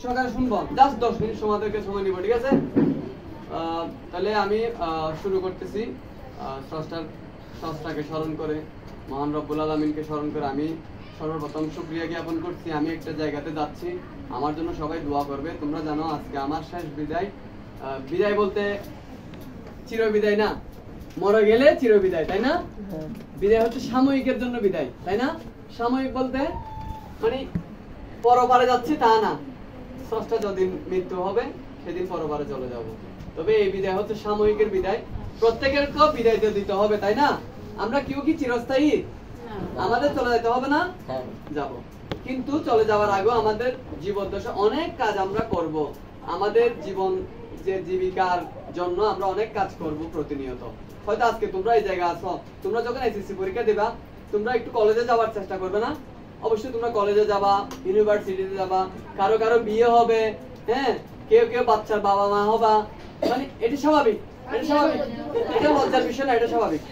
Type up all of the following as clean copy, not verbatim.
সকালে শুনবো, just 10 minute সময় নিব, ঠিক আছে? তাহলে আমি শুরু করতেছি। স্রষ্টাকে স্মরণ করে, মহান রব্বুল আলামিনকে স্মরণ করে আমি সর্বপ্রথম শুকরিয়া জ্ঞাপন করছি। আমি একটা জায়গাতে যাচ্ছি, আমার জন্য সবাই দোয়া করবে। তোমরা জানো আজকে আমার শেষ বিদায়। বিদায় বলতে চিরবিদায় না, মরে গেলে চিরবিদায়, তাই না? বিদায় হচ্ছে সাময়িকের জন্য বিদায়, তাই না? সাময়িক বলতে মানে পরপারে যাচ্ছি তা না, স্রষ্টা যদিন মৃত্যু হবে সেদিন পরপারে চলে যাব। তবে এই বিদায় হচ্ছে সাময়িকের বিদায়। প্রত্যেকের তো বিদায় দিতে হবে, তাই না? আমরা কেউ কি চিরস্থায়ী? আমাদের চলে যেতে হবে না? যাব। কিন্তু চলে যাওয়ার আগে আমাদের জীবদ্দশা অনেক কাজ আমরা করব। আমাদের জীবন যে জীবিকার জন্য আমরা অনেক কাজ করব প্রতিনিয়ত। হয়তো আজকে তোমরা এই জায়গায় আছো, তোমরা যখন এসএসসি পরীক্ষা দিবা তোমরা একটু কলেজে যাওয়ার চেষ্টা করবে না? অবশ্যই তোমরা কলেজে যাবা, ইউনিভার্সিটিতে যাবা, কারো কারো বিয়ে হবে, হ্যাঁ, কেউ কেউ বাচ্চার বাবা মা হবা। মানে এটা স্বাভাবিক, এটা স্বাভাবিক, এটা লজ্জার বিষয় না, এটা স্বাভাবিক।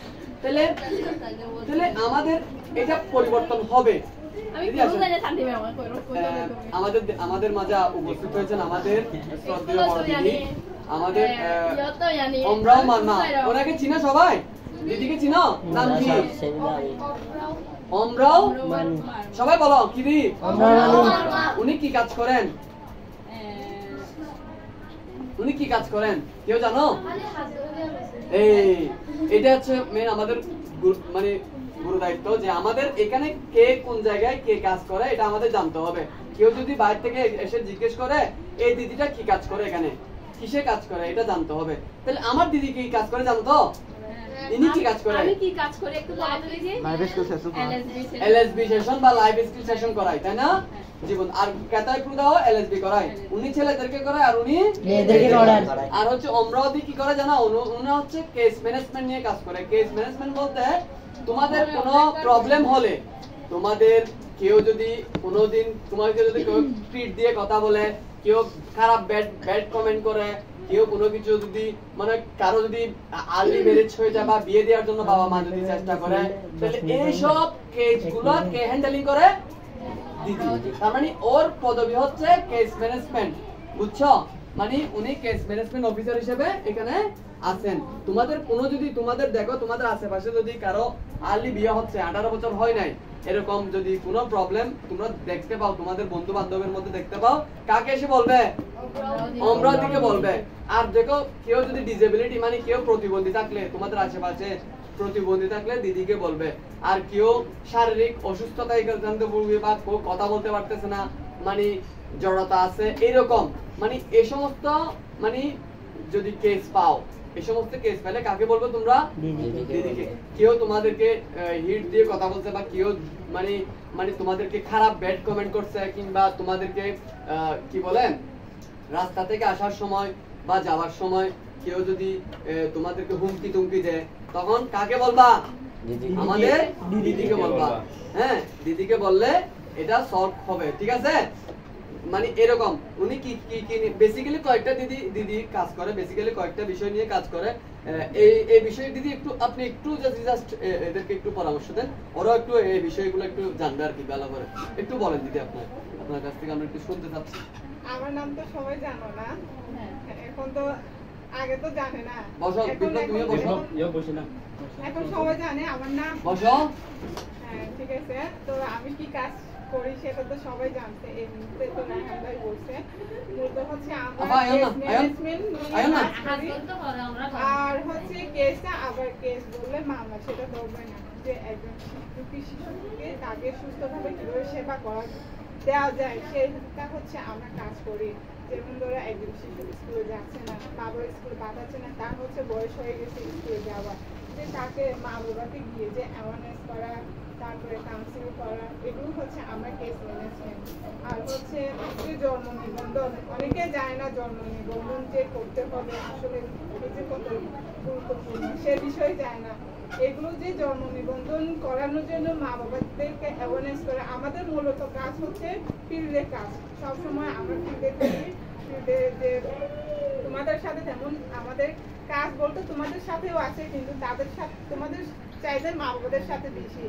তাহলে আমাদের এটা পরিবর্তন হবে। আমাদের মাঝে উপস্থিত হয়েছেন আমাদের শ্রদ্ধেয় বড় দিদি, আমাদের আমরাও মাননা। ওনাকে চিনো সবাই? দিদিকে চিনো? নাম কি? আমরাও সবাই বলো কি দি? উনি কি কাজ করেন? উনি কি কাজ করেন কেউ জানো? এটা হচ্ছে মেন আমাদের মানে গুরু দায়িত্ব, যে আমাদের এখানে কে কোন জায়গায় কে কাজ করে এটা আমাদের জানতে হবে। কেউ যদি বাইরে থেকে এসে জিজ্ঞেস করে এই দিদিটা কি কাজ করে, এখানে কিসে কাজ করে, এটা জানতে হবে। তাহলে আমার দিদি কি কাজ করে জানো তো? ইনি কি কাজ করে? আমি কি কাজ করি একটু বলতে দিই। Live skill session, LSB session বা লাইভ স্কিল সেশন করাই, তাই না? জীবন আর কেতায় প্রদাও এলএসবি করাই, উনি ছেলেদেরকে করায় আর উনি মেয়েদেরকে করায়। আর হচ্ছে অমরাবতী কি করে জানো? উনি হচ্ছে কেস ম্যানেজমেন্ট নিয়ে কাজ করে। কেস ম্যানেজমেন্ট বলতে তোমাদের কোনো প্রবলেম হলে, তোমাদের কেউ যদি কোনোদিন তোমাকে যদি কেউ ট্রিট দিয়ে কথা বলে, কেউ খারাপ ব্যাড কমেন্ট করে, কেউ কোনো কিছু যদি মানে কারো যদি আর্লি ম্যারেজ হয়ে যায় বা বিয়ে দেওয়ার জন্য বাবা মা যদি চেষ্টা করে, তাহলে এইসব কেসগুলো কে হ্যান্ডেলিং করে? দিদি। তার মানে ওর পদবি হচ্ছে কেস ম্যানেজমেন্ট, বুঝছো? মানে উনি কেস ম্যানেজমেন্ট অফিসার হিসেবে এখানে আছেন। তোমাদের কোনো যদি তোমাদের দেখো তোমাদের আশেপাশে যদি কারো আর্লি বিয়ে হচ্ছে, 18 বছর হয় নাই, এরকম যদি কোনো প্রবলেম তোমরা দেখতে পাও, তোমাদের বন্ধু বান্ধবের মধ্যে দেখতে পাও, কাকে এসে বলবে? অমরাবতীকে বলবে। আর দেখো কেউ যদি ডিসেবিলিটি মানে কেউ প্রতিবন্ধী থাকলে, তোমাদের আশেপাশে প্রতিবন্ধী থাকলে দিদিকে বলবে। আর কেউ শারীরিক অসুস্থতায় ভুগবে বা কথা বলতে পারতেছে না, মানে জড়তা আছে এরকম, মানে এই সমস্ত মানে যদি কেস পাও, এই সমস্ত কেস পেলে কাকে বলবো তোমরা? দিদিকে। কেউ তোমাদেরকে হিট দিয়ে কথা বলছে বা কেউ মানে মানে তোমাদেরকে খারাপ ব্যাড কমেন্ট করছে, কিংবা তোমাদেরকে কি বলেন রাস্তা থেকে আসার সময় বা যাওয়ার সময় কেউ যদি তোমাদেরকে হুমকি তুমকি দেয়, তখন কাকে বলবা? আমাদের দিদিকে বলবা। হ্যাঁ, দিদিকে বললে এটা সলভ হবে, ঠিক আছে? মানে এরকম উনি কি কি বেসিক্যালি কয়েকটা দিদি কাজ করে, বেসিক্যালি কয়েকটা বিষয় নিয়ে কাজ করে। এই বিষয়ে দিদি একটু আপনি একটু জাস্ট এদেরকে একটু পরামর্শ দেন, ওরা একটু এই বিষয়গুলো একটু জানবে আর কি ভালো করে। একটু বলেন দিদি, আপনার কাছ থেকে আমরা একটু শুনতে চাচ্ছি। আমার নাম তো সবাই জানো না, এখন তো আগে তো জানে না। বসো, তুমি বসো। বসে না, এখন সবাই জানে আমার নাম। বসো। হ্যাঁ, ঠিক আছে। তো আমি কি কাজ করি সেটা তো সবাই জানতে, এই মুহূর্তে তো রায়হান ভাই বলছে। মূলত হচ্ছে আমরা কেস ম্যানেজমেন্ট আর হচ্ছে কেসটা, আবার কেস বললে মামলা, সেটা ধরবে না যে একজন শিশুকে তাকে সুস্থভাবে কিভাবে সেবা করা দেওয়া যায়, সেটা হচ্ছে আমরা কাজ করি। যেমন ধরো একজন শিশু স্কুলে যাচ্ছে না, বাবা স্কুলে পাঠাচ্ছে না, তার হচ্ছে বয়স হয়ে গেছে স্কুলে যাওয়া, যে তাকে মা বাবাকে গিয়ে যে অ্যাওয়ারনেস করা, তারপরে কাউন্সিল করা, এগুলো হচ্ছে আমরা কেস ম্যানেজমেন্ট। আর হচ্ছে যে জন্ম নিবন্ধন, অনেকে যায় না জন্ম নিবন্ধন যে করতে হবে আসলে যে কত গুরুত্বপূর্ণ সে বিষয়ে যায় না। এগুলো যে জন্ম নিবন্ধন করানোর জন্য মা বাবাদেরকে অ্যাওয়ারনেস করে, আমাদের মূলত কাজ হচ্ছে ফিল্ডের কাজ। সবসময় আমরা ফিল্ডে করি, ফিল্ডে যে তোমাদের সাথে তেমন আমাদের কাজ বলতে তোমাদের সাথেও আছে, কিন্তু তাদের সাথে তোমাদের চাইতে মা বাবাদের সাথে বেশি,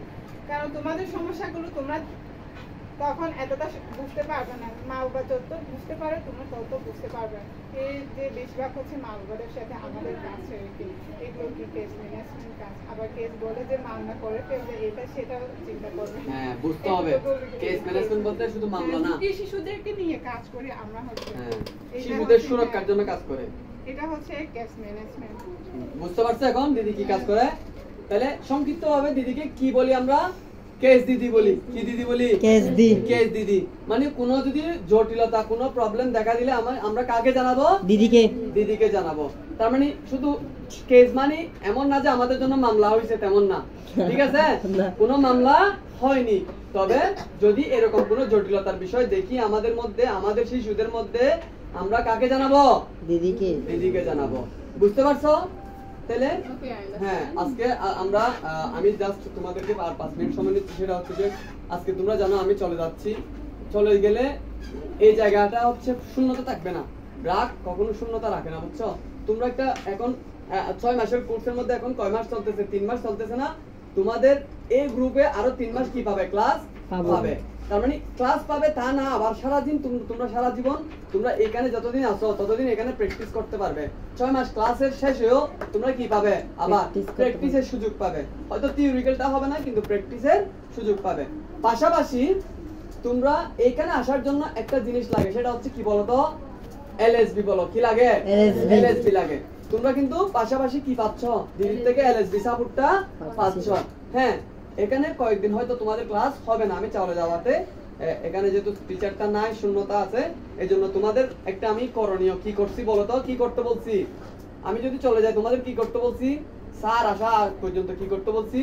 কারণ তোমাদের সমস্যাগুলো তোমরা তখন এতটা বুঝতে পারবে না। মা বাবা যত বুঝতে পারে তোমরা তত বুঝতে পারবে না। এই যে বেশিরভাগ হচ্ছে মা বাবাদের সাথে আমাদের কাছে এগুলো কি কেস ম্যানেজমেন্ট কাজ, আবার কেস বলে যে মামলা করে ফেলবে এটা সেটাও চিন্তা করবে। হ্যাঁ বুঝতে হবে কেস ম্যানেজমেন্ট বলতে শুধু মামলা না, শিশুদেরকে নিয়ে কাজ করি আমরা হচ্ছে, শিশুদের সুরক্ষার জন্য কাজ করে, এটা হচ্ছে কেস ম্যানেজমেন্ট। বুঝতে পারছো এখন দিদি কি কাজ করে? তাহলে সংক্ষিপ্ত ভাবে দিদিকে কি বলি আমরা? কেস দিদি বলি। কি দিদি বলি? কেস দিদি। মানে কোনো যদি জটিলতা কোনো প্রবলেম দেখা দিলে আমরা কাকে জানাবো? দিদিকে জানাবো। তার মানে শুধু কেস মানে এমন না যে আমাদের জন্য মামলা হয়েছে তেমন না, ঠিক আছে? কোনো মামলা হয়নি, তবে যদি এরকম কোনো জটিলতার বিষয় দেখি আমাদের মধ্যে, আমাদের শিশুদের মধ্যে, আমরা কাকে জানাবো? দিদিকে জানাবো। বুঝতে পারছো? তাহলে হ্যাঁ আজকে আমরা আমি জাস্ট তোমাদেরকে আর 5 মিনিট সময় নিচ্ছি। সেটা হচ্ছে যে আজকে তোমরা জানো আমি চলে যাচ্ছি, চলে গেলে এই জায়গাটা হচ্ছে শূন্যতা থাকবে না। রাগ কখনো শূন্যতা রাখে না, বুঝছো? তোমরা একটা এখন 6 মাসের কোর্সের মধ্যে এখন কয় মাস চলতেছে? 3 মাস চলতেছে না? তোমাদের এই গ্রুপে আরো 3 মাস কি পাবে? ক্লাস পাবে। তার মানে ক্লাস পাবে তা না, আবার সারাদিন তোমরা সারা জীবন তোমরা এখানে যতদিন আসো ততদিন এখানে প্র্যাকটিস করতে পারবে। 6 মাস ক্লাসের শেষেও তোমরা কি পাবে? আবার প্র্যাকটিসের সুযোগ পাবে। হয়তো থিওরিক্যালটা হবে না, কিন্তু প্র্যাকটিসের সুযোগ পাবে। পাশাপাশি তোমরা এখানে আসার জন্য একটা জিনিস লাগে, সেটা হচ্ছে কি বলতো? এলএসবি বলো। কি লাগে? এলএসবি লাগে। তোমরা কিন্তু পাশাপাশি কি পাচ্ছ? দিদির থেকে এলএসবি সাপোর্টটা পাচ্ছ। হ্যাঁ এখানে কয়েকদিন হয়তো তোমাদের ক্লাস হবে না, আমি চলে যাওয়াতে এখানে যেহেতু টিচারটা নাই, শূন্যতা আছে, এজন্য তোমাদের একটা আমি করণীয় কি করছি বলো তো? কি করতে বলছি? আমি যদি চলে যাই তোমাদের কি করতে বলছি? স্যার আসা পর্যন্ত কি করতে বলছি?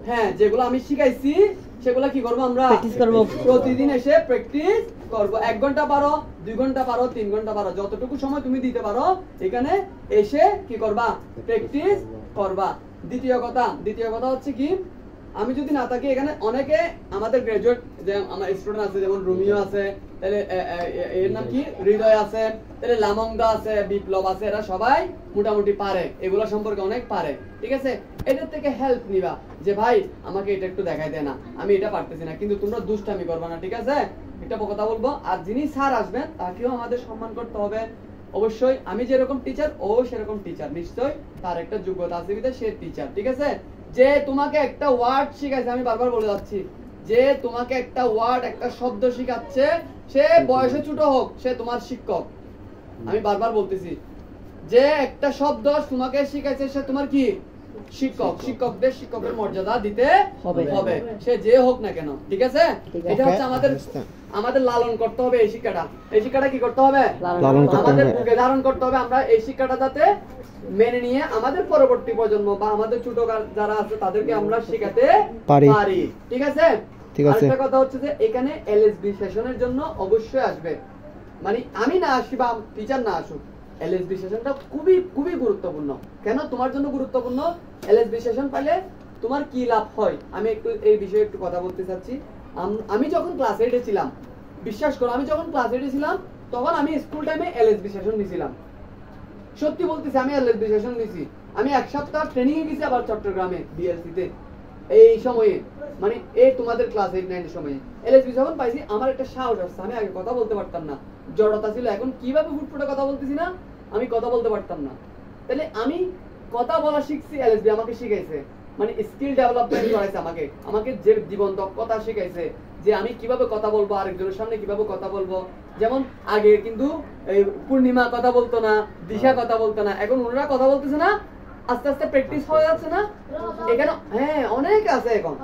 হ্যাঁ যেগুলো আমি শিখাইছি সেগুলো কি করবো? আমরা প্র্যাকটিস করব। প্রতিদিন এসে প্র্যাকটিস করব। 1 ঘন্টা পারো, 2 ঘন্টা পারো, 3 ঘন্টা পারো, যতটুকু সময় তুমি দিতে পারো এখানে এসে কি করবা? প্র্যাকটিস করবা। দ্বিতীয় কথা হচ্ছে কি, আমি যদি না থাকি এখানে অনেকে আমাদের গ্রাজুয়েট যে আমার স্টুডেন্ট আছে, যেমন রুমিও আছে, তাহলে এর নাম কি হৃদয় আছে, তাহলে লামংদা আছে, বিপ্লব আছে, এরা সবাই মোটামুটি পারে, এগুলো সম্পর্কে অনেক পারে, ঠিক আছে? এদের থেকে হেল্প নিবা যে ভাই আমাকে এটা একটু দেখাই দেয় না, আমি এটা পারতেছি না, কিন্তু তোমরা দুষ্টামি করবা না, ঠিক আছে? একটা কথা বলবো, আর যিনি স্যার আসবেন তাকেও আমাদের সম্মান করতে হবে। অবশ্যই আমি যেরকম টিচার ও সেরকম টিচার, নিশ্চয় তার একটা যোগ্যতা আছে বিধায় সে টিচার, ঠিক আছে? যে তোমাকে একটা ওয়ার্ড শিখাইছে, আমি বারবার বলে যাচ্ছি, যে তোমাকে একটা ওয়ার্ড একটা শব্দ শিখাচ্ছে, সে বয়সে ছোট হোক, সে তোমার শিক্ষক। আমি বারবার বলতেছি, যে একটা শব্দ তোমাকে শিখাইছে সে তোমার কি শিক্ষক। শিক্ষকের মর্যাদা দিতে হবে, সে যে হোক না কেন, ঠিক আছে? এটা হচ্ছে আমাদের লালন করতে হবে। এই শিক্ষাটা কি করতে হবে? আমাদের বুকে ধারণ করতে হবে। আমরা এই শিক্ষাটা যাতে মেনে নিয়ে আমাদের পরবর্তী প্রজন্ম বা আমাদের ছোট যারা আছে তাদেরকে আমরা শেখাতে পারি, ঠিক আছে? আরেকটা কথা হচ্ছে যে এখানে এলএসবি সেশনের জন্য অবশ্যই আসবে। মানে আমি না আসি বা টিচার না আসুক, এলএসবি সেশনটা খুবই খুবই গুরুত্বপূর্ণ। কেন তোমার জন্য গুরুত্বপূর্ণ? এলএসবি সেশন পাইলে তোমার কি লাভ হয়, আমি একটু এই বিষয়ে একটু কথা বলতে চাচ্ছি। আমি যখন ক্লাস 8 এ ছিলাম, বিশ্বাস করো, আমি যখন ক্লাস 8 এ ছিলাম তখন আমি স্কুল টাইমে এলএসবি সেশন নিয়েছিলাম। সত্যি বলতেছি, আমি এলএসবি সেশন নিয়েছি। আমি 1 সপ্তাহ ট্রেনিং এ গেছি, আবার চট্টগ্রামে বিএলসি তে। এই সময়ে মানে এই তোমাদের ক্লাস 8-9 এর সময় এলএসবি যখন পাইছি, আমার একটা সাহস আসছে। আমি আগে কথা বলতে পারতাম না, জড়তা ছিল। এখন কিভাবে ফুটফুটে কথা বলতেছি না, আমি কথা বলতে পারতাম না। তাহলে আমি কথা বলা শিখছি, এলএসবি আমাকে শিখাইছে, মানে স্কিল ডেভেলপমেন্ট করাইছে আমাকে যে জীবন দক্ষতা শিখাইছে, যে আমি কিভাবে কথা বলবো, আরেকজনের সামনে কিভাবে কথা বলবো। যেমন আগে কিন্তু এই পূর্ণিমা কথা বলতো না, দিশা কথা বলতো না, এখন ওনারা কথা বলতেছে না, আস্তে আস্তে প্র্যাকটিস হয়ে যাচ্ছে না এখানে? হ্যাঁ অনেক আছে এখন,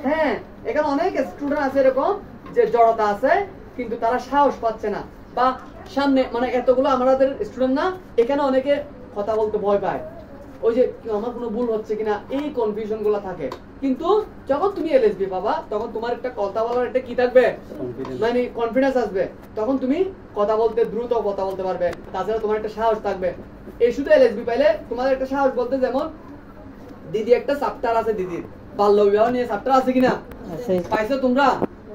হ্যাঁ এখানে অনেক স্টুডেন্ট আছে এরকম যে জড়তা আছে, কিন্তু তারা সাহস পাচ্ছে না, বা সামনে মানে এতগুলো আমাদের স্টুডেন্ট না, এখানে অনেকে কথা বলতে ভয় পায়, ওই যে আমার কোনো ভুল হচ্ছে কিনা, এই কনফিউশন গুলো থাকে। কিন্তু যখন তুমি এলএসবি পাবা, তখন তোমার একটা কথা বলার একটা কি থাকবে, মানে কনফিডেন্স আসবে, তখন তুমি কথা বলতে দ্রুত কথা বলতে পারবে। তাছাড়া তোমার একটা সাহস থাকবে। এই শুধু এলএসবি পাইলে তোমাদের একটা সাহস বলতে, যেমন দিদি একটা চ্যাপ্টার আছে, দিদির বাল্য বিবাহ নিয়ে চ্যাপ্টার আছে কিনা, পাইছো তোমরা?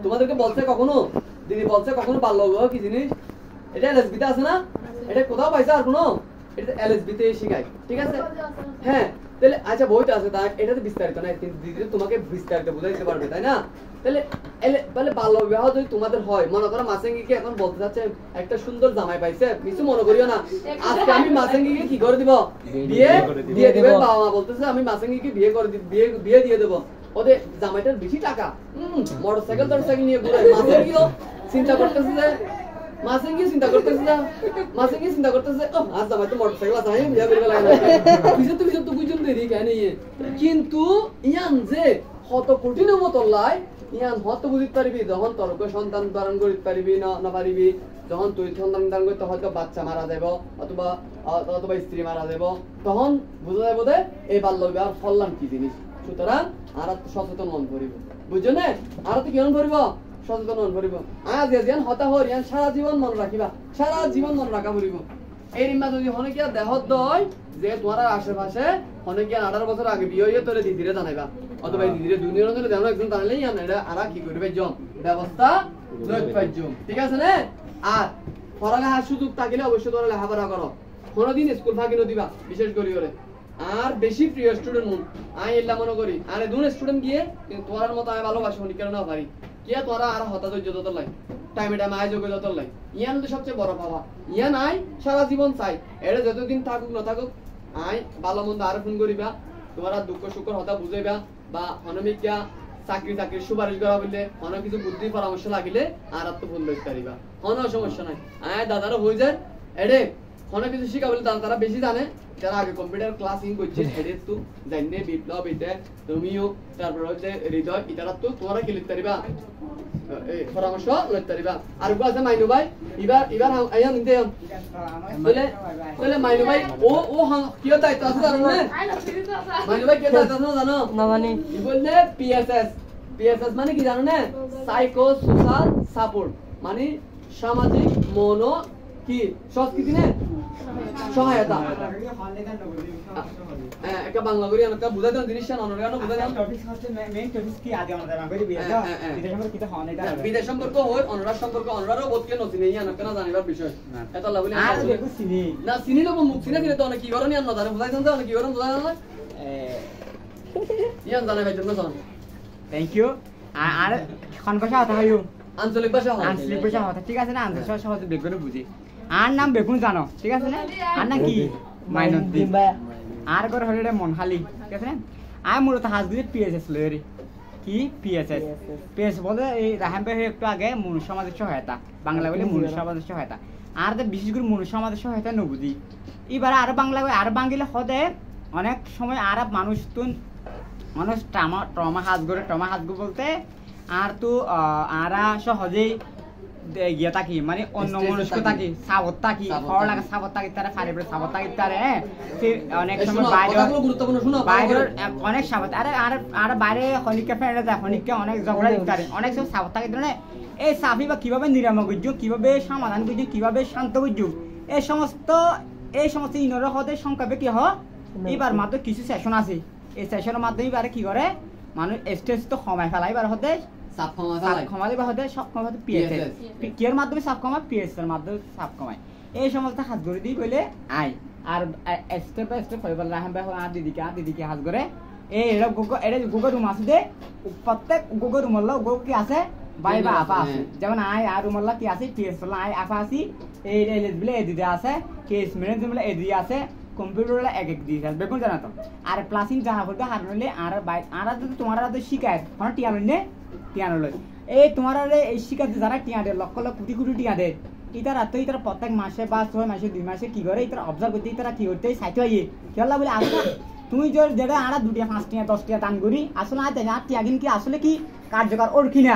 তোমাদেরকে বলছে কখনো, দিদি বলছে কখনো বাল্য বিবাহ কি জিনিস? এটা এলএসবি তে আছে না? এটা কোথাও পাইছো আর কোনো? এটা এলএসবি তে শিখায়, ঠিক আছে? হ্যাঁ তাহলে আচ্ছা বইটা আছে তা এটা তো বিস্তারিত না, কিন্তু দিদি তোমাকে বিস্তারিত বুঝাই দিতে পারবে, তাই না? তাহলে তাহলে বাল্য বিবাহ যদি তোমাদের হয়, মনে করো মাসেঙ্গিকে এখন বলতে যাচ্ছে একটা সুন্দর জামাই পাইছে, কিছু মনে করিও না, আজকে আমি মাসেঙ্গিকে কি করে দিব? বিয়ে দিয়ে দিবে। বাবা মা বলতেছে আমি মাসেঙ্গিকে বিয়ে করে বিয়ে দিয়ে দেবো, ওদের জামাইটার বেশি টাকা, মোটরসাইকেল নিয়ে ঘুরে। মাসেঙ্গিও চিন্তা করতেছে যে মাসেঙ্গি চিন্তা করতেছে ও আজ জামাই তো মোটরসাইকেল আছে, আমি বিয়ে করবে লাগে না, পিছন তো বুঝুন দেরি কেন। কিন্তু ইয়ান যে কত কঠিন মতো লাই, ইয়ান হত বুঝতে পারবি যখন তোর সন্তান ধারণ করতে পারবি না পারিবি, যখন তুই সন্তান ধারণ করতে হয়তো বাচ্চা মারা যাব অথবা স্ত্রী মারা যাব, তখন বুঝা যাবো যে এই বাল্য বিবাহ ফললাম কি জিনিস। সুতরাং আর সচেতন মন করিব, বুঝছো না? আর তো কেমন করিব? সচেতন মন করিব। আজ ইয়ান হতা হরিয়ান সারা জীবন মন রাখিবা, সারা জীবন মন রাখা করিব। এই রিমা যদি অনেকে দেহ দয় যে তোমার আশেপাশে অনেকে 18 বছর আগে বিয়ে হয়ে তোরে দিদিরে জানাইবা, অথবা দিদিরে দুনিয়ার জন্য দেওয়া একজন জানালেই এটা আর কি করবে জম ব্যবস্থা লইতে পারজম, ঠিক আছে না? আর পড়ালেখার সুযোগ থাকলে অবশ্যই তোরা লেখাপড়া করো, কোনোদিন স্কুল ফাঁকি দিবা, বিশেষ করে ওরে। আর বেশি প্রিয় স্টুডেন্ট মন আমি এলা মনে করি, আরে দুন স্টুডেন্ট গিয়ে তোমার মতো আমি ভালোবাসি অনেক কেন না পারি কে তোরা আর হতাশ যত লাই টাইমে আয়োজন যত লাই, ইয়ান তো সবচেয়ে বড় পাওয়া। ইয়ান আই সারা জীবন চাই, এটা যতদিন থাকুক না থাকুক আই ভালো মন্দ আরো ফোন করিবা, তোমার দুঃখ সুখ হতা বুঝাইবা, বা অনমিকা চাকরির সুপারিশ করা বললে অনেক কিছু বুদ্ধি পরামর্শ লাগিলে আর তো ভুল লইতে পারিবা, কোনো সমস্যা নাই। আয় দাদারা হয়ে যায় এডে অনেক কিছু শিখা বলে তারা বেশি জানে, যারা আগে কম্পিউটার ক্লাসিং করছে এডে তো জানলে বিপ্লব এটা তুমিও, তারপর হচ্ছে হৃদয় ইতারা তো তোমরা কি লিখতে পারিবা, পরামর্শ লইতে পারিবা। আর গো আছে মাইনু ভাই, এবার আইয়া নিতে বলে মাইনু ভাই ও কি দায়িত্ব আছে জানো না? মাইনু ভাই কি দায়িত্ব আছে জানো না? মানে কি বললে পিএসএস মানে কি জানো না? সাইকো সোশ্যাল সাপোর্ট, মানে সামাজিক মনো কি সংস্কৃতি না সহায়তা। একটা বাংলা করি একটা বুঝাই দেন জিনিসটা অনর্গানো বুঝাই দেন টপিক হচ্ছে মেইন টপিক কি আগে আমরা বাংলা করি বিয়ে দাও বিদেশ সম্পর্ক কি হয় না, বিদেশ সম্পর্ক হয় অনরার সম্পর্ক অনরারও বহুত কেন চিনি না কেন জানিবার বিষয় এত লাভ বলি আর দেখো চিনি না চিনি না মুখ চিনি দিলে তো অনেক কি করনি না জানে বুঝাই দেন তো অনেক কি করন বুঝাই না ইয়ান জানে ভাই জন্য জান থ্যাংক ইউ। আর কোন ভাষা কথা হইও? আঞ্চলিক ভাষা কথা, ঠিক আছে না? আঞ্চলিক ভাষা সহজে বেগুন বুঝি। আর নাম বেগুন জানো, ঠিক আছে না? আর না কি মাইনদ্দিন, আর ঘর হলে মনহালি, ঠিক আছে না? আর মূলত হাজগুলি পিএসএস লরি কি পিএসএস বলে এই রাহাম ভাই একটু আগে মনুষ্য সমাজের সহায়তা, বাংলা বলে মনুষ্য সমাজের সহায়তা, আর বিশেষ করে মনুষ্য সমাজের সহায়তা নবুঝি। এবার আর বাংলা আর বাঙ্গিলে হদে অনেক সময় আর মানুষ ট্রমা হাজগো বলতে আর তো আরা সহজেই গিয়ে থাকি, মানে অন্য মনস্ক থাকি, সাবত থাকি, ফল লাগা সাবত থাকি, তারা ফারে পড়ে সাবত থাকি, তারা অনেক সময় বাইরের অনেক সাবত আর বাইরে হনিকা ফেলে যায়, হনিকা অনেক ঝগড়া দিতে পারে, অনেক সময় সাবত থাকি। ধরে এই সাফি বা কিভাবে নিরাময় করছো, কিভাবে সমাধান করছো, কিভাবে শান্ত করছো, এই সমস্ত ইনর হতে সংক্ষেপে কি হয় এবার মাত্র কিছু সেশন আছে, এই সেশনের মাধ্যমে এবারে কি করে মানুষ স্ট্রেস তো কমায় ফেলা, এবার হতে এই সমস্ত হাত ধরে দিয়ে কইলে আই আর স্টেপ বাই স্টেপ হইবার রাহাম ভাই আর দিদিকে হাত ধরে এই এটা গুগল রুম আছে দে, প্রত্যেক গুগল রুম হলো গো কি আছে ভাই বা আপা আছে, যেমন আই আর রুম হলো কি আছে পিএস হলো আই আপা আছি, এই বলে এই দিদি আছে, কেস ম্যানেজমেন্ট বলে এই দিদি আছে, কম্পিউটার এক দিদি আছে, বেগুন জানা তো। আর প্লাসিং জানা করতে হার নইলে আর বাইক আর যদি তোমার শিকায় কোনো টিয়া লই নে টিয়া লই, এই তোমার এই শিকাতে যারা টিয়া দেয় লক্ষ লক্ষ কোটি কোটি টিয়া দেয়, ইতারা তো ইতারা প্রত্যেক মাসে বা 6 মাসে 2 মাসে কি করে ইতারা অবজার্ভ করতে, ইতারা কি করতে সাইতে হয় খেলা বলে আসলে তুমি যেটা আর 2টা 5টা 10টা দান করি আসলে আর টিয়া কি আসলে কি কার্যকর ওর কিনা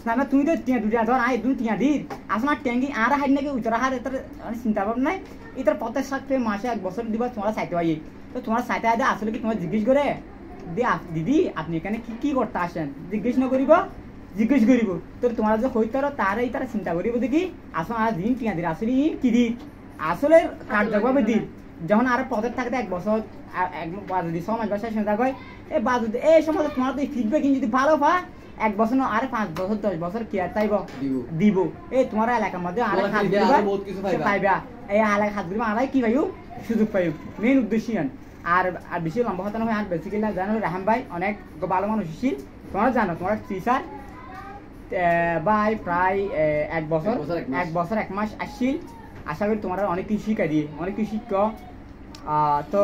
না, তুমি তো টিয়া 2টা ধর আই 2 টিয়া দিই আসলে ট্যাঙ্কি আর হাইড নাকি উতরা হার এটার চিন্তা ভাবনা নাই, ইতার প্রত্যেক সাথে মাসে 1 বছর দিবা তোমার সাইতে হয়, তো তোমার সাইতে আদে আসলে কি তোমার জিজ্ঞেস করে দিদি আপনি এখানে কি করতে আসেন, জিজ্ঞেস না করিব তো তোমার যে হইতে তারাই তারা চিন্তা করিব দেখি আসলে আর দিন টিয়া দিন আসলে কি দিই আসলে কার্যকভাবে দিই, যখন আর পদের থাকতে 1 বছর যদি 6 মাস বয়সে চিন্তা করে এই বাজু এই সময় তোমার তো ফিডব্যাক যদি ভালো পা 1 বছর না আর 5 বছর 10 বছর কেয়ার চাইব দিব, এই তোমার এলাকার মধ্যে আর পাইবা এই এলাকা হাত দিবা আর কি পাইও সুযোগ পাইও, মেইন উদ্দেশ্য আর আর বেশি লম্বা হতে না হয় আর বেসিক্যালি জানো রাহাম ভাই অনেক ভালো মানুষ ছিল তোমরা জানো তোমার টিচার ভাই প্রায় 1 বছর 1 মাস আসছিল আশা করি তোমরা অনেক কিছু শিখাই দিয়ে অনেক কিছু শিখ তো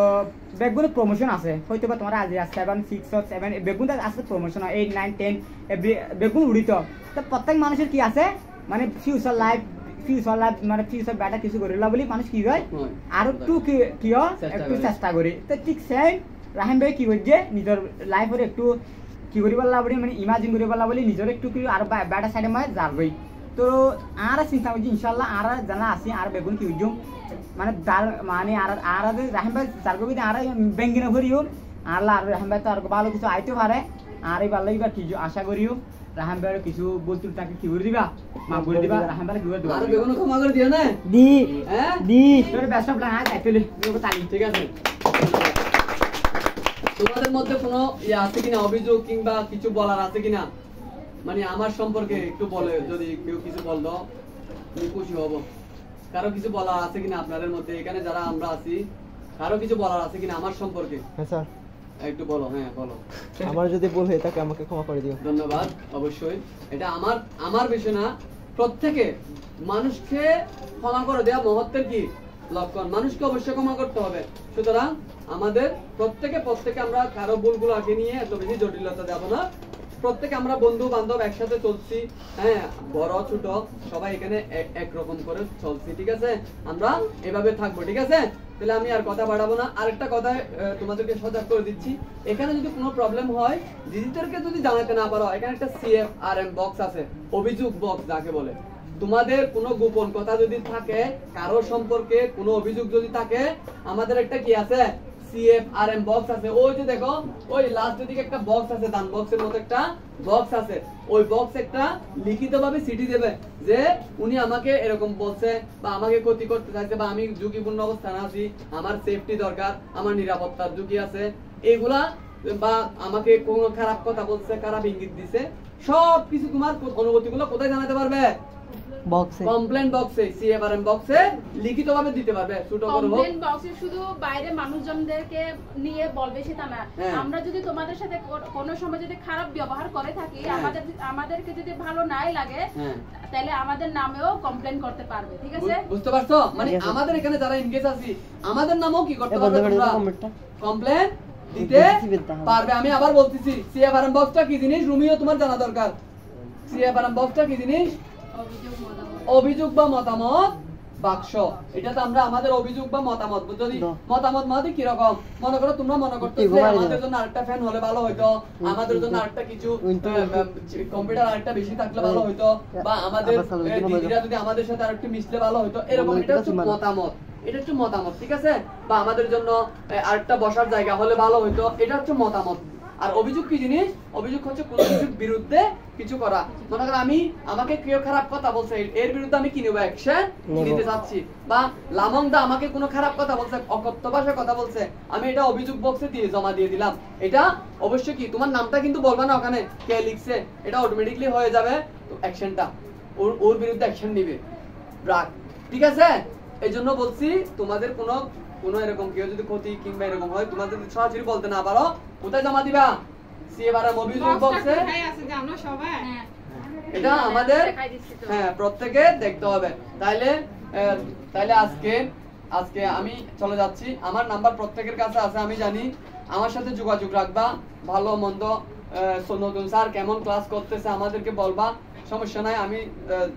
বেগুন প্রমোশন আছে হয়তো বা তোমার আজ 7 6 7 বেগুন আছে প্রমোশন 8 9 10 বেগুন উড়িত তো প্রত্যেক মানুষের কি আছে মানে ফিউচার লাইফ মানে ফিউচার বেটা কিছু করিলা বলি মানুষ কি হয় আর একটু কি একটু চেষ্টা করি তো ঠিক সেম রাহিম ভাই কি করছে নিজের লাইফের একটু কি করি পারলা বলি মানে ইমাজিন করি পারলা বলি নিজের একটু কি আর বেটা সাইডে মানে যাবই তো আর চিন্তা করছি ইনশাল্লাহ আর জানা আসি আর বেগুন কি হইম মানে মানে আর রাহিম ভাই যার কবি আর ব্যাঙ্গিনে ভরিও আর রাহিম ভাই তো আর ভালো কিছু আইতে পারে আর এই ভালো কি আশা করিও রাহিম ভাই কিছু বলতে তাকে কি করে দিবা মাফ করে দিবা রাহিম ভাই কি করে দিবা আর বেগুন ক্ষমা করে দিও না দি তোর বেস্ট অফ লাক অ্যাকচুয়ালি তালি ঠিক আছে তোমাদের মধ্যে কোনো আছে কিনা অভিযোগ কিংবা কিছু বলার আছে কিনা মানে আমার সম্পর্কে একটু বলে যদি কেউ কিছু বল দাও আমি খুশি হব কারো কিছু বলার আছে কিনা আপনাদের মধ্যে এখানে যারা আমরা আছি কারো কিছু বলার আছে কিনা আমার সম্পর্কে হ্যাঁ স্যার একটু বলো হ্যাঁ বলো আমার যদি ভুল হয়ে থাকে আমাকে ক্ষমা করে দিও ধন্যবাদ অবশ্যই এটা আমার বিষয় না প্রত্যেকে মানুষকে ক্ষমা করে দেওয়া মহত্বের কি লক্ষণ মানুষকে অবশ্যই ক্ষমা করতে হবে সুতরাং আমাদের প্রত্যেকে আমরা কারো ভুলগুলোকে নিয়ে এত বেশি জটিলতা দেব না প্রত্যেকে আমরা বন্ধু বান্ধব একসাথে চলছি হ্যাঁ বড় ছোট সবাই এখানে একরকম করে চলছি ঠিক আছে আমরা এভাবে থাকবো ঠিক আছে তাহলে আমি আর কথা বাড়াবো না আরেকটা কথা তোমাদেরকে সজাগ করে দিচ্ছি এখানে যদি কোনো প্রবলেম হয় দিদিদেরকে যদি জানাতে না পারো এখানে একটা CFRM বক্স আছে অভিযোগ বক্স যাকে বলে তোমাদের কোনো গোপন কথা যদি থাকে কারো সম্পর্কে কোনো অভিযোগ যদি থাকে আমাদের একটা কি আছে CFRM বক্স আছে ওই যে দেখো ওই লাস্টের দিকে একটা বক্স আছে দান বক্সের মতো একটা বক্স আছে ওই বক্স একটা লিখিতভাবে চিঠি দেবে যে উনি আমাকে এরকম বলছে বা আমাকে ক্ষতি করতে চাইছে বা আমি ঝুঁকিপূর্ণ অবস্থানে আছি আমার সেফটি দরকার আমার নিরাপত্তার ঝুঁকি আছে এগুলা বা আমাকে কোনো খারাপ কথা বলছে খারাপ ইঙ্গিত দিছে সব কিছু তোমার অনুভূতিগুলো কোথায় জানাতে পারবে বক্সে কমপ্লেইন বক্সে CFRM বক্সে লিখিতভাবে দিতে পারবে ছোট করে হোক কমপ্লেইন বক্সে শুধু বাইরে মানুষজনদেরকে নিয়ে বলবে সেটা না আমরা যদি তোমাদের সাথে কোনো সময় যদি খারাপ ব্যবহার করে থাকি আমাদেরকে যদি ভালো নাই লাগে তাহলে আমাদের নামেও কমপ্লেইন করতে পারবে ঠিক আছে বুঝতে পারছো মানে আমাদের এখানে যারা এনগেজ আছি আমাদের নামও কি করতে পারবে তোমরা কমপ্লেইন দিতে পারবে আমি আবার বলতেছি CFRM বক্সটা কি জিনিস রুমিও তোমার জানা দরকার CFRM বক্সটা কি জিনিস অভিযোগ বা মতামত বাক্স এটা তো আমরা আমাদের অভিযোগ বা মতামত যদি মতামত মানে কি রকম মনে করো তোমরা মনে করতেছো আমাদের জন্য আরেকটা ফ্যান হলে ভালো হতো আমাদের জন্য আরেকটা কিছু কম্পিউটার আরেকটা বেশি থাকলে ভালো হতো বা আমাদের দিদিরা যদি আমাদের সাথে আরেকটু মিশলে ভালো হতো এরকম এটা হচ্ছে মতামত এটা হচ্ছে মতামত ঠিক আছে বা আমাদের জন্য আরেকটা বসার জায়গা হলে ভালো হতো এটা হচ্ছে মতামত আর অভিযোগ কি জিনিস অভিযোগ হচ্ছে কোনো কিছুর বিরুদ্ধে কিছু করা মনে করো আমাকে কেউ খারাপ কথা বলছে এর বিরুদ্ধে আমি কি নেব অ্যাকশন নিতে চাচ্ছি বা লামংদা আমাকে কোনো খারাপ কথা বলছে অকথ্য ভাষায় কথা বলছে আমি এটা অভিযোগ বক্সে দিয়ে জমা দিয়ে দিলাম এটা অবশ্যই কি তোমার নামটা কিন্তু বলবা না ওখানে কে লিখছে এটা অটোমেটিকলি হয়ে যাবে অ্যাকশনটা ওর বিরুদ্ধে অ্যাকশন নিবে ব্রাক ঠিক আছে এইজন্য বলছি তোমাদের কোনো এরকম কেউ যদি ক্ষতি কিংবা এরকম হয় তোমাদের সরাসরি বলতে না পারো কোথায় জমা দিবা CFRM অভিযোগ বক্সে জানো সবাই এটা আমাদের হ্যাঁ প্রত্যেকে দেখতে হবে তাইলে আজকে আমি চলে যাচ্ছি আমার নাম্বার প্রত্যেকের কাছে আছে আমি জানি আমার সাথে যোগাযোগ রাখবা ভালো মন্দ নতুন স্যার কেমন ক্লাস করতেছে আমাদেরকে বলবা সমস্যা নাই আমি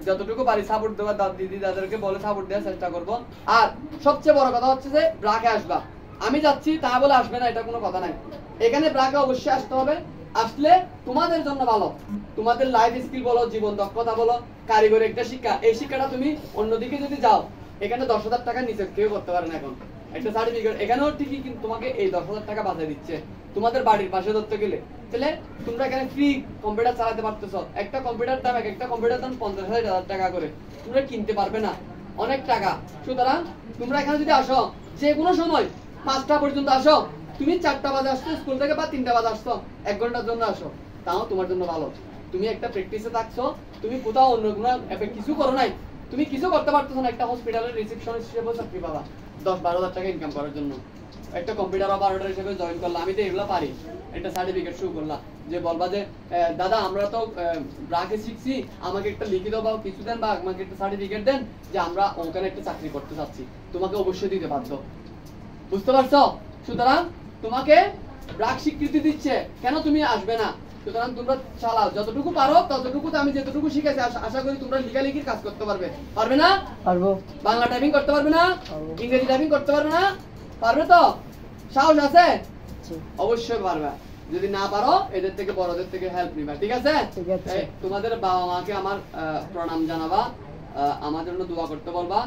যতটুকু পারি সাপোর্ট দেওয়া দিদি দাদাদেরকে বলে সাপোর্ট দেওয়ার চেষ্টা করব আর সবচেয়ে বড় কথা হচ্ছে যে ব্রাকে আসবা আমি যাচ্ছি তা বলে আসবে না এটা কোনো কথা নাই এখানে ব্রাকে অবশ্যই আসতে হবে আসলে তোমাদের জন্য ভালো তোমাদের লাইফ স্কিল বলো জীবন দক্ষতা বলো কারিগরি একটা শিক্ষা এই শিক্ষাটা তুমি অন্যদিকে যদি যাও এখানে 10,000 টাকা নিচে কেউ করতে পারে না এখন একটা সার্টিফিকেট এখানেও ঠিকই কিন্তু তোমাকে এই 10,000 টাকা বাঁচিয়ে দিচ্ছে তোমাদের বাড়ির পাশে ধরতে গেলে তাহলে তোমরা এখানে ফ্রি কম্পিউটার চালাতে পারতেছো একটা কম্পিউটার দাম একটা কম্পিউটার দাম 50,000 টাকা করে তোমরা কিনতে পারবে না অনেক টাকা সুতরাং তোমরা এখানে যদি আসো যে কোনো সময় 5টা পর্যন্ত আসো তুমি 4টা বাজে আসছো স্কুল থেকে বা 3টা বাজে আসছো 1 ঘন্টার জন্য আসো তাও তোমার জন্য ভালো তুমি একটা প্র্যাকটিসে থাকছো তুমি কোথাও অন্য কোনো কিছু করো নাই তুমি কিছু করতে পারতেছো না একটা হসপিটালের রিসেপশনিস্ট হিসেবে চাকরি পাবা 10-12,000 টাকা ইনকাম করার জন্য একটা কম্পিউটার অপারেটর হিসেবে জয়েন করলাম, আমি তো এগুলো পারি, একটা সার্টিফিকেট শো করলাম, যে বলবা যে দাদা আমরা তো ব্রাকে শিখছি, আমাকে একটা লিখিত বা কিছু দেন বা আমাকে একটা সার্টিফিকেট দেন যে আমরা ওখানে একটা চাকরি করতে চাচ্ছি, তোমাকে অবশ্যই দিতে বাধ্য। বুঝতে পারছো? সুতরাং তোমাকে ব্রাক স্বীকৃতি দিচ্ছে, কেন তুমি আসবে না? সুতরাং তোমরা চালাও, যতটুকু পারো ততটুকু। আমি যেতটুকু শিখেছি আশা করি তোমরা লেখালেখির কাজ করতে পারবে। পারবে না? পারবো। বাংলা টাইপিং করতে পারবে না? ইংরেজি টাইপিং করতে পারবে না? পারবে তো? সাহস আছে? অবশ্যই পারবে। যদি না পারো এদের থেকে বড়দের থেকে হেল্প নিবা, ঠিক আছে? তোমাদের বাবা মাকে আমার প্রণাম জানাবা, আমার জন্য দোয়া করতে বলবা।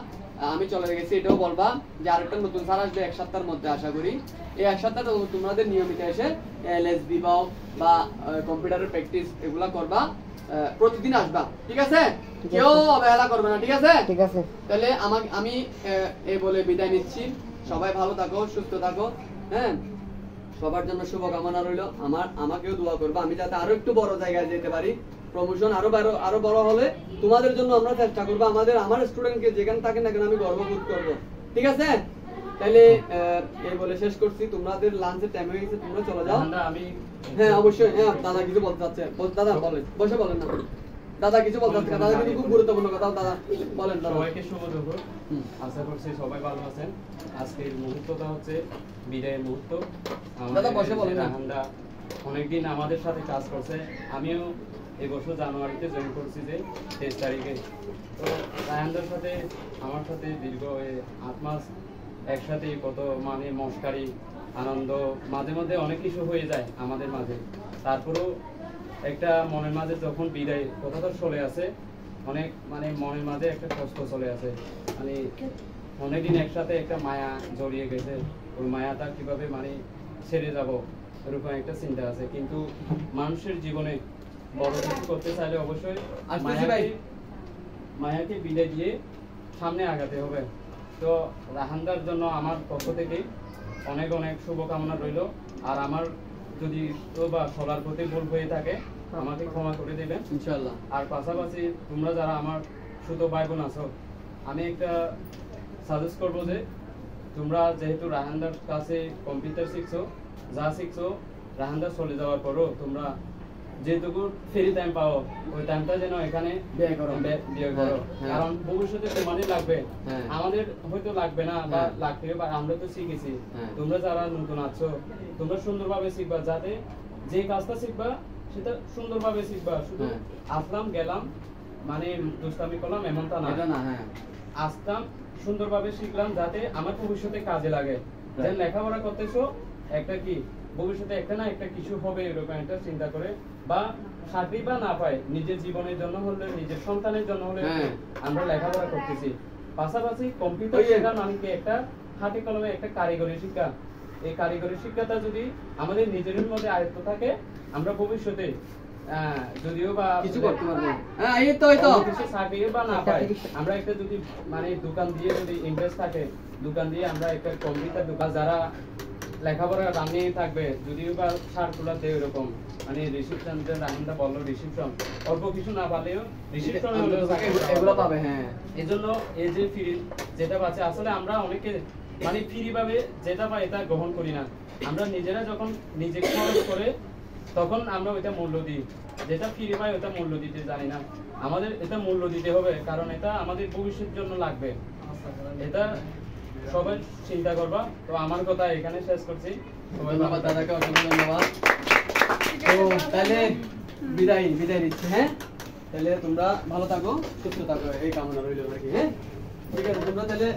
আমি চলে গেছি এটাও বলবা যে আরেকটা নতুন স্যার আসবে 1 সপ্তাহের মধ্যে আশা করি। এই 1 সপ্তাহে তোমাদের নিয়মিত এসে এলএসবি বা কম্পিউটারের প্র্যাকটিস এগুলা করবা, প্রতিদিন আসবা, ঠিক আছে? কেউ অবহেলা করবে না, ঠিক আছে? ঠিক আছে। তাহলে আমি এই বলে বিদায় নিচ্ছি। সবাই ভালো থাকো, সুস্থ থাকো, হ্যাঁ? সবার জন্য শুভকামনা রইল। আমাকেও দোয়া করবা আমি যাতে আরো একটু বড় জায়গায় যেতে পারি, প্রমোশন আরো বড় হলে তোমাদের জন্য আমরা চেষ্টা করবো। আমার স্টুডেন্টকে যেখানে থাকেন না কেন আমি গর্ববোধ করবো, ঠিক আছে? তাহলে এই বলে শেষ করছি। তোমাদের লাঞ্চের টাইম হয়ে গেছে, তোমরা চলে যাও। হ্যাঁ অবশ্যই, হ্যাঁ দাদা কিছু বলতে চাচ্ছে। দাদা বলেন, বসে বলেন না। দাদা কিছু বলতে চাচ্ছে, দাদা কিন্তু খুব গুরুত্বপূর্ণ কথা। দাদা বলেন। সবাইকে শুভ দুপুর, আশা করছি সবাই ভালো আছেন। আজকের মুহূর্তটা হচ্ছে বিদায়ের মুহূর্ত। দাদা বসে বলেন। রাহানদা অনেকদিন আমাদের সাথে কাজ করছে, আমিও এবছর জানুয়ারিতে জয়েন করছি যে 23 তারিখে। তো রাহানদার সাথে আমার সাথে দীর্ঘ 8 মাস একসাথে কত মানে মস্কারি আনন্দ, মাঝে মাঝে অনেক কিছু হয়ে যায় আমাদের মাঝে। তারপরেও একটা মনের মাঝে যখন বিদায় কথাটা চলে আসে, অনেক মানে মনের মাঝে একটা কষ্ট চলে আসে, মানে অনেকদিন একসাথে একটা মায়া জড়িয়ে গেছে, ওই মায়াটা কিভাবে মানে ছেড়ে যাব এরকম একটা চিন্তা আছে। কিন্তু মানুষের জীবনে বড় কিছু করতে চাইলে অবশ্যই মায়াকে বিদায় দিয়ে সামনে আগাতে হবে। তো রাহানদার জন্য আমার পক্ষ থেকে অনেক অনেক শুভকামনা রইল। আর আমার যদি বা সবার প্রতি ভুল হয়ে থাকে আমাকে ক্ষমা করে দেবেন ইনশাআল্লাহ। আর পাশাপাশি তোমরা যারা আমার ছোট ভাই বোন আছো, আমি একটা সাজেস্ট করবো যে তোমরা যেহেতু রাহানদার কাছে কম্পিউটার শিখছো, যা শিখছো রাহানদার চলে যাওয়ার পরও তোমরা যেটুকু ফ্রি টাইম পাও ওই টাইমটা যেন এখানে ব্যয় করো। কারণ ভবিষ্যতে তোমাদের লাগবে, আমাদের হয়তো লাগবে না বা লাগবে, বা আমরা তো শিখেছি। তোমরা যারা নতুন আছো তোমরা সুন্দরভাবে শিখবা, যাতে যে কাজটা শিখবা সেটা সুন্দরভাবে শিখবা। শুধু আসলাম গেলাম মানে দুষ্টামি করলাম এমনটা না, আসলাম সুন্দরভাবে শিখলাম যাতে আমার ভবিষ্যতে কাজে লাগে। যে লেখাপড়া করতেছো একটা কি ভবিষ্যতে একটা না একটা কিছু হবে এরকম একটা চিন্তা করে, বা চাকরি বা না পাই নিজের জীবনের জন্য হলে নিজের সন্তানের জন্য হলে আমরা লেখাপড়া করতেছি। পাশাপাশি কম্পিউটার শেখা মানে কি একটা হাতে কলমে একটা কারিগরি শিক্ষা। এই কারিগরি শিক্ষাটা যদি আমাদের নিজের মধ্যে আয়ত্ত থাকে, আমরা ভবিষ্যতে যদিও বা কিছু করতে পারবো, কিছু চাকরি বা না পাই, আমরা একটা যদি মানে দোকান দিয়ে যদি ইনভেস্ট থাকে, দোকান দিয়ে আমরা একটা কম্পিউটার দোকান, যারা লেখাপড়া রানিয়ে থাকবে যদিও বা সার্কুলার দেয় এরকম মানে রিসিপশন, যে রাহানদা বললো রিসিপশন অল্প কিছু না পারলেও রিসিপশন এগুলো পাবে। হ্যাঁ, এই জন্য এই যে ফ্রি যেটা পাচ্ছে, আসলে আমরা অনেকে মানে ফ্রি ভাবে যেটা পাই এটা গ্রহণ করি না। আমরা নিজেরা যখন নিজে খরচ করে তখন আমরা ওইটা মূল্য দিই, যেটা ফ্রি পাই ওটা মূল্য দিতে জানি না। আমাদের এটা মূল্য দিতে হবে, কারণ এটা আমাদের ভবিষ্যতের জন্য লাগবে। এটা সবাই চিন্তা করবা। তো আমার কথা এখানে শেষ করছি। ধন্যবাদ দাদাকে, অসংখ্য ধন্যবাদ। তো তাহলে বিদায় নিচ্ছি। হ্যাঁ, তাহলে তোমরা ভালো থাকো, সুস্থ থাকো, এই কামনা রইল আর কি। হ্যাঁ ঠিক আছে, তোমরা তাহলে